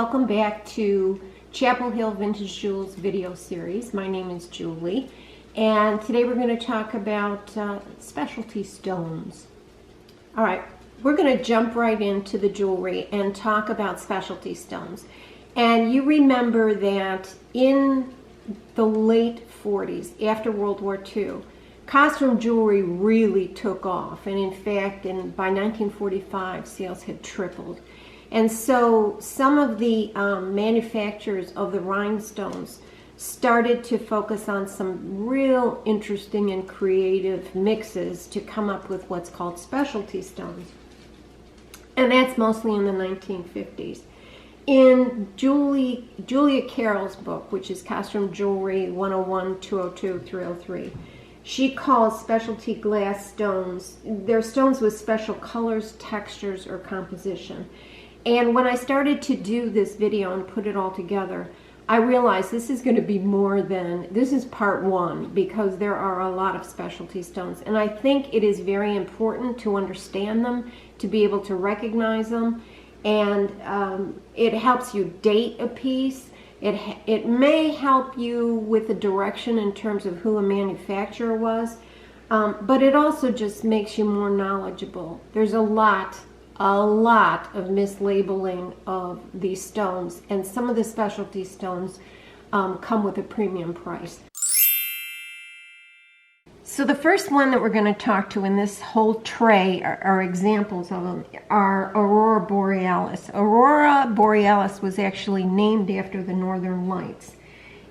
welcome back to Chapel Hill Vintage Jewels video series. My name is Julie, and today we're going to talk about specialty stones. All right, we're going to jump right into the jewelry and talk about specialty stones. And you remember that in the late 40s, after World War II, costume jewelry really took off, and in fact, by 1945, sales had tripled. And so some of the manufacturers of the rhinestones started to focus on some real interesting and creative mixes to come up with what's called specialty stones. And that's mostly in the 1950s. In Julia Carroll's book, which is Costume Jewelry 101, 202, 303, she calls specialty glass stones, they're stones with special colors, textures, or composition. And when I started to do this video and put it all together, I realized this is going to be more than, this is part one, because there are a lot of specialty stones. And I think it is very important to understand them, to be able to recognize them, and it helps you date a piece. It may help you with the direction in terms of who a manufacturer was, but it also just makes you more knowledgeable. There's a lot of mislabeling of these stones, and some of the specialty stones come with a premium price. So the first one that we're going to talk to in this whole tray are examples of them are Aurora Borealis. Aurora Borealis was actually named after the Northern Lights,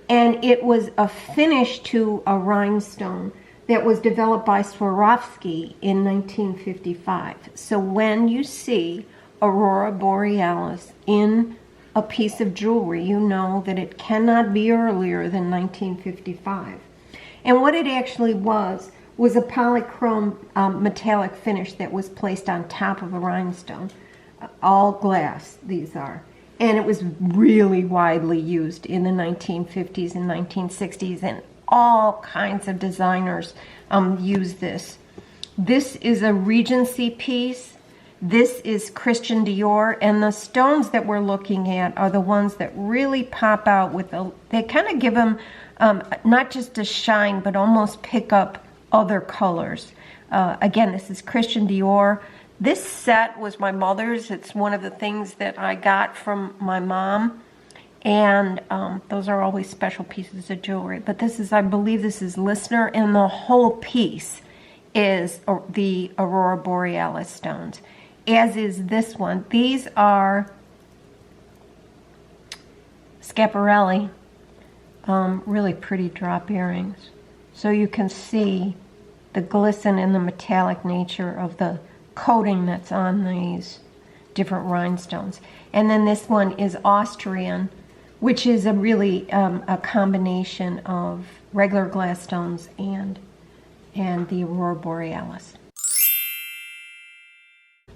and it was a finish to a rhinestone that was developed by Swarovski in 1955. So when you see Aurora Borealis in a piece of jewelry, you know that it cannot be earlier than 1955. And what it actually was a polychrome metallic finish that was placed on top of a rhinestone. All glass, these are. And it was really widely used in the 1950s and 1960s, and all kinds of designers use this. This is a Regency piece. This is Christian Dior, and the stones that we're looking at are the ones that really pop out with they kind of give them not just a shine, but almost pick up other colors. Again, this is Christian Dior. This set was my mother's. It's one of the things that I got from my mom. And those are always special pieces of jewelry. But this is, I believe this is Listener, and the whole piece is the Aurora Borealis stones, as is this one. These are Schiaparelli, really pretty drop earrings. So you can see the glisten and the metallic nature of the coating that's on these different rhinestones. And then this one is Austrian, which is a really a combination of regular glass stones and the Aurora Borealis.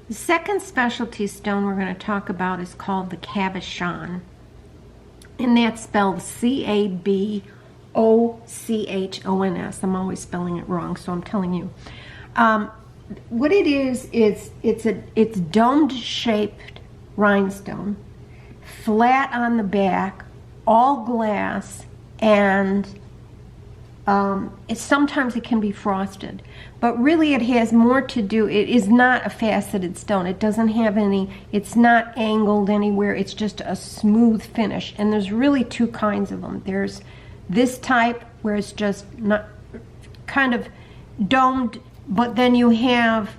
The second specialty stone we're going to talk about is called the Cabochon, and that's spelled Cabochons. I'm always spelling it wrong, so I'm telling you. What it is it's domed shaped rhinestone, flat on the back, all glass, and sometimes it can be frosted, but really it has more to do. It is not a faceted stone. It doesn't have any, it's not angled anywhere. It's just a smooth finish, and there's really two kinds of them. There's this type where it's just not kind of domed, but then you have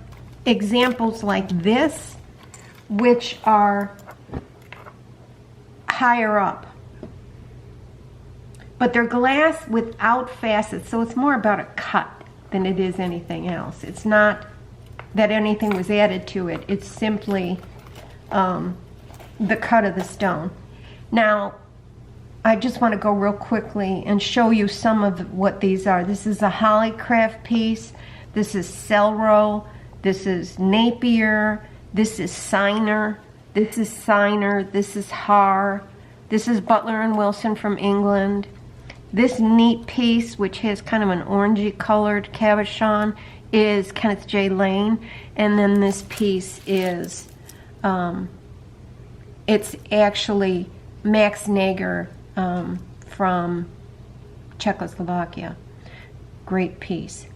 examples like this, which are higher up, but they're glass without facets, so it's more about a cut than it is anything else. It's not that anything was added to it. It's simply the cut of the stone. Now, I just want to go real quickly and show you some of what these are. This is a Hollycraft piece. This is Selro. This is Napier. This is Signer. This is Signer. This is Haar. This is Butler and Wilson from England. This neat piece, which has kind of an orangey colored cabochon, is Kenneth J. Lane. And then this piece is It's actually Max Nager from Czechoslovakia. Great piece.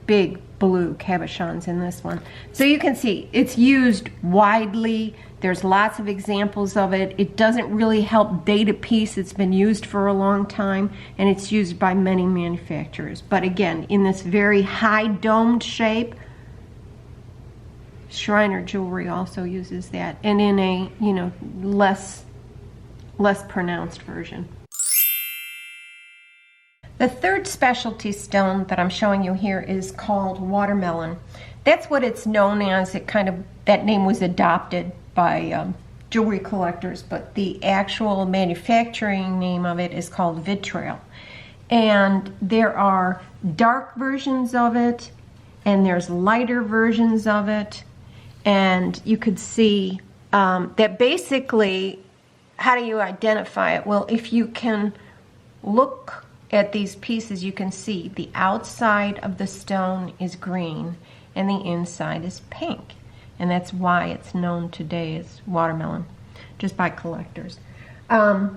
Big blue cabochons in this one. So you can see it's used widely. There's lots of examples of it. It doesn't really help date a piece. It's been used for a long time, and it's used by many manufacturers. But again, in this very high domed shape, Shriner Jewelry also uses that, and in a, you know, less pronounced version. The third specialty stone that I'm showing you here is called watermelon. That's what it's known as. It kind of, that name was adopted by jewelry collectors, but the actual manufacturing name of it is called vitriol. And there are dark versions of it, and there's lighter versions of it. And you could see that basically, how do you identify it? Well, if you can look at these pieces, you can see the outside of the stone is green and the inside is pink. And that's why it's known today as watermelon, just by collectors. The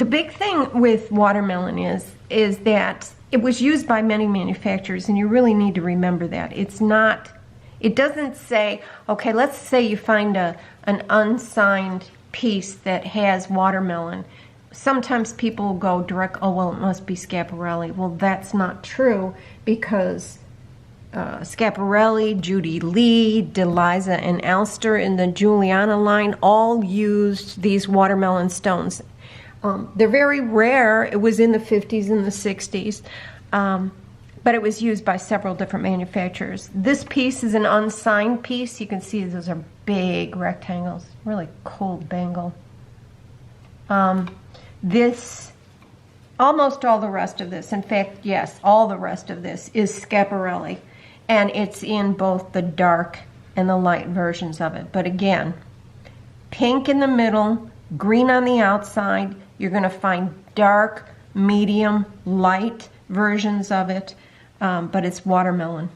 big thing with watermelon is that it was used by many manufacturers, and you really need to remember that. It's not, it doesn't say, okay, let's say you find an unsigned piece that has watermelon. Sometimes people will go direct, oh, well, it must be Schiaparelli. Well, that's not true, because Schiaparelli, Judy Lee, Deliza, and Elster in the Juliana line all used these watermelon stones. They're very rare. It was in the 50s and the 60s, but it was used by several different manufacturers. This piece is an unsigned piece. You can see those are big rectangles. Really cool bangle. This, almost all the rest of this, in fact, yes, all the rest of this is Schiaparelli, and it's in both the dark and the light versions of it. But again, pink in the middle, green on the outside. You're going to find dark, medium, light versions of it, but it's watermelon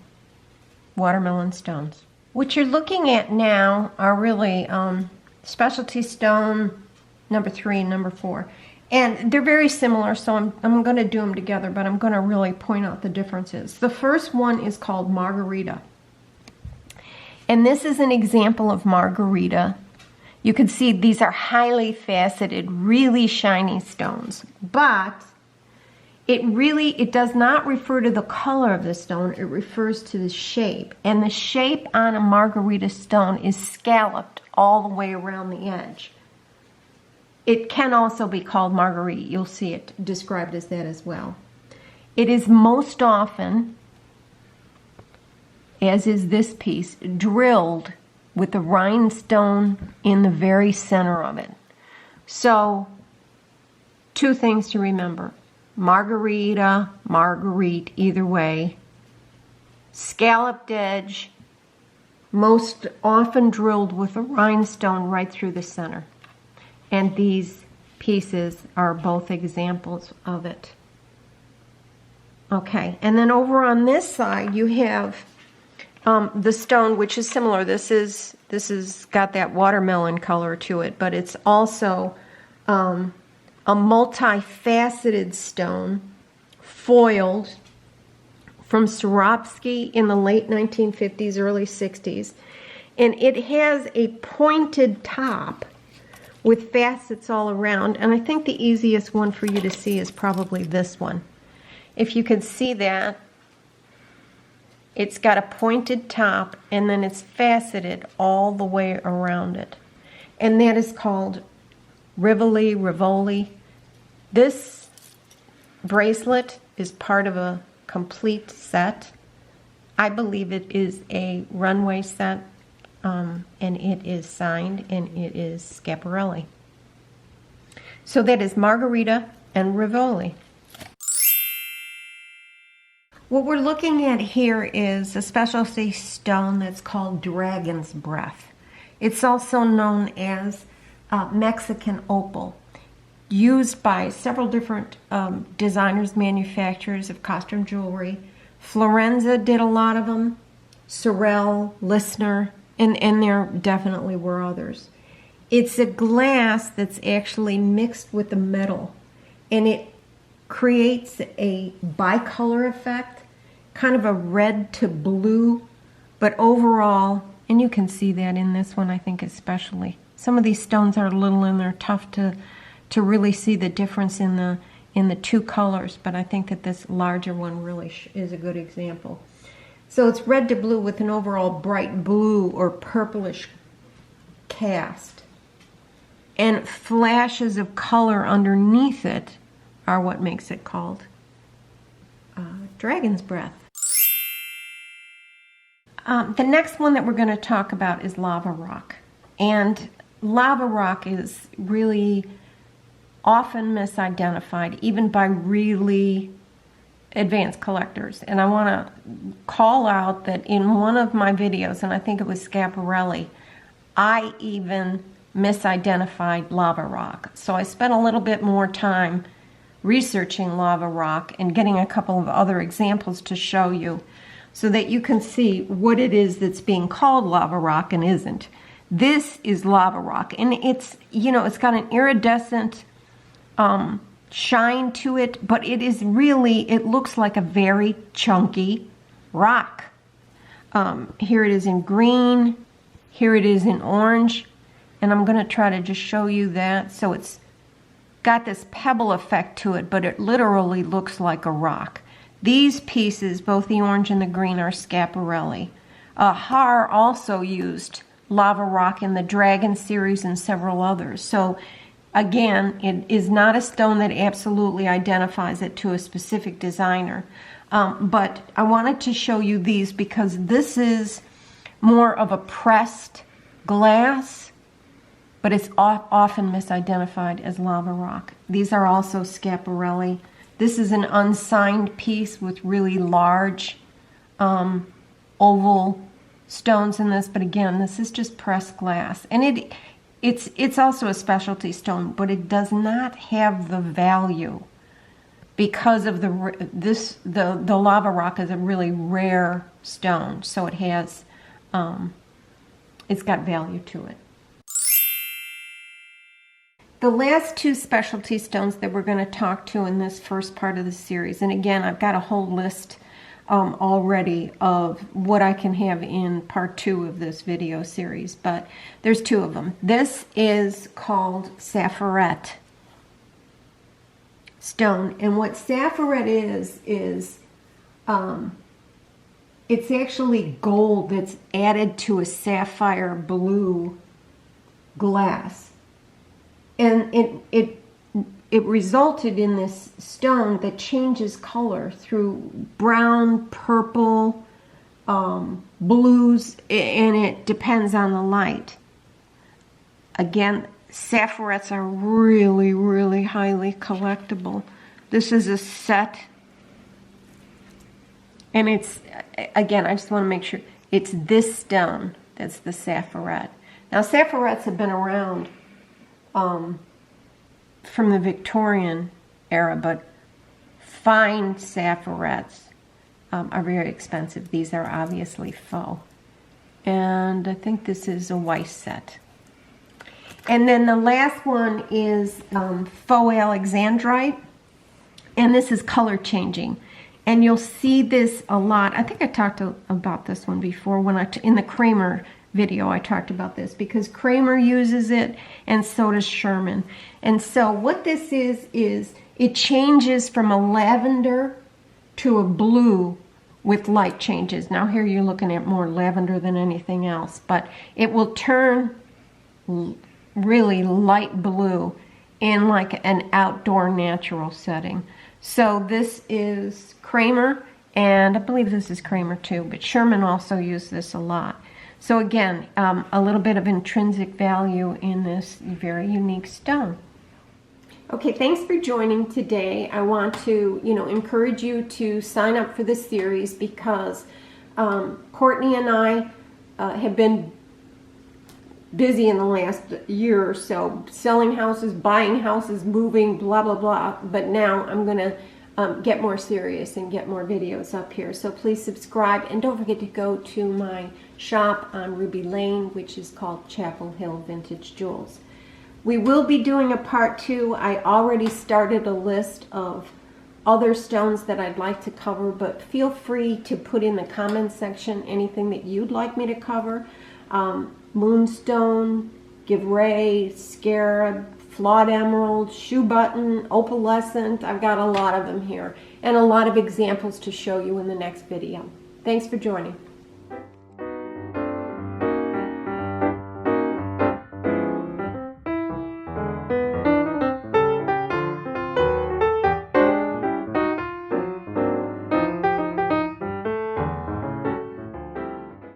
stones. What you're looking at now are really specialty stone number 3 and number 4. And they're very similar, so I'm going to do them together, but I'm going to really point out the differences. The first one is called Margarita. And this is an example of Margarita. You can see these are highly faceted, really shiny stones. But it does not refer to the color of the stone, it refers to the shape. And the shape on a Margarita stone is scalloped all the way around the edge. It can also be called Marguerite. You'll see it described as that as well. It is most often, as is this piece, drilled with the rhinestone in the very center of it. So, 2 things to remember. Margarita, Marguerite, either way. Scalloped edge, most often drilled with a rhinestone right through the center. And these pieces are both examples of it. Okay, and then over on this side you have the stone, which is similar. This is got that watermelon color to it, but it's also a multifaceted stone, foiled, from Swarovski in the late 1950s, early 60s. And it has a pointed top with facets all around, and I think the easiest one for you to see is probably this one. If you can see that, it's got a pointed top, and then it's faceted all the way around it. And that is called Rivoli. This bracelet is part of a complete set. I believe it is a runway set. And it is signed, and it is Schiaparelli. So that is Margarita and Rivoli. What we're looking at here is a specialty stone that's called Dragon's Breath. It's also known as Mexican opal, used by several different designers, manufacturers of costume jewelry. Florenza did a lot of them, Sorel, Lissner, and there definitely were others. It's a glass that's actually mixed with the metal, and it creates a bicolor effect, kind of a red to blue, but overall, and you can see that in this one, I think especially. Some of these stones are little and they're tough to really see the difference in the two colors, but I think that this larger one really is a good example. So it's red to blue with an overall bright blue or purplish cast. And flashes of color underneath it are what makes it called dragon's breath. The next one that we're going to talk about is lava rock. And lava rock is really often misidentified, even by really advanced collectors. And I want to call out that in one of my videos, and I think it was Schiaparelli, I even misidentified lava rock. So I spent a little bit more time researching lava rock and getting a couple of other examples to show you so that you can see what it is that's being called lava rock and isn't. This is lava rock, and it's, you know, it's got an iridescent shine to it, but it is really, it looks like a very chunky rock. Here it is in green, here it is in orange, and I'm going to try to just show you that. So it's got this pebble effect to it, but it literally looks like a rock. These pieces, both the orange and the green, are Schiaparelli. Haar also used lava rock in the Dragon series and several others. So again, it is not a stone that absolutely identifies it to a specific designer. But I wanted to show you these because this is more of a pressed glass, but it's often misidentified as lava rock. These are also Schiaparelli. This is an unsigned piece with really large oval stones in this, but again, this is just pressed glass. And it's also a specialty stone, but it does not have the value because of the lava rock is a really rare stone, so it has it's got value to it. The last two specialty stones that we're going to talk to in this first part of the series, and again, I've got a whole list already of what I can have in part 2 of this video series, but there's 2 of them. This is called Sapphirette stone, and what Sapphirette is it's actually gold that's added to a sapphire blue glass. And it resulted in this stone that changes color through brown, purple, blues, and it depends on the light. Again, sapphirettes are really, really highly collectible. This is a set, and it's, again, I just want to make sure, it's this stone that's the sapphiret. Now, saphirettes have been around from the Victorian era, but fine saphirettes are very expensive. These are obviously faux. And I think this is a Weiss set. And then the last one is faux alexandrite, and this is color changing. And you'll see this a lot. I think I talked about this one before when in the Kramer video I talked about this, because Kramer uses it and so does Sherman. And so what this is it changes from a lavender to a blue with light changes. Now here you're looking at more lavender than anything else, but it will turn really light blue in like an outdoor natural setting. So this is Kramer, and I believe this is Kramer too, but Sherman also used this a lot. So again, a little bit of intrinsic value in this very unique stone. Okay, thanks for joining today. I want to, encourage you to sign up for this series because Courtney and I have been busy in the last year or so, selling houses, buying houses, moving, blah, blah, blah. But now I'm going to get more serious and get more videos up here. So please subscribe, and don't forget to go to my shop on Ruby Lane, which is called Chapel Hill Vintage Jewels. We will be doing a part 2. I already started a list of other stones that I'd like to cover, but feel free to put in the comments section anything that you'd like me to cover. Moonstone, Givray, Scarab, Flawed Emerald, Shoe Button, Opalescent. I've got a lot of them here, and a lot of examples to show you in the next video. Thanks for joining.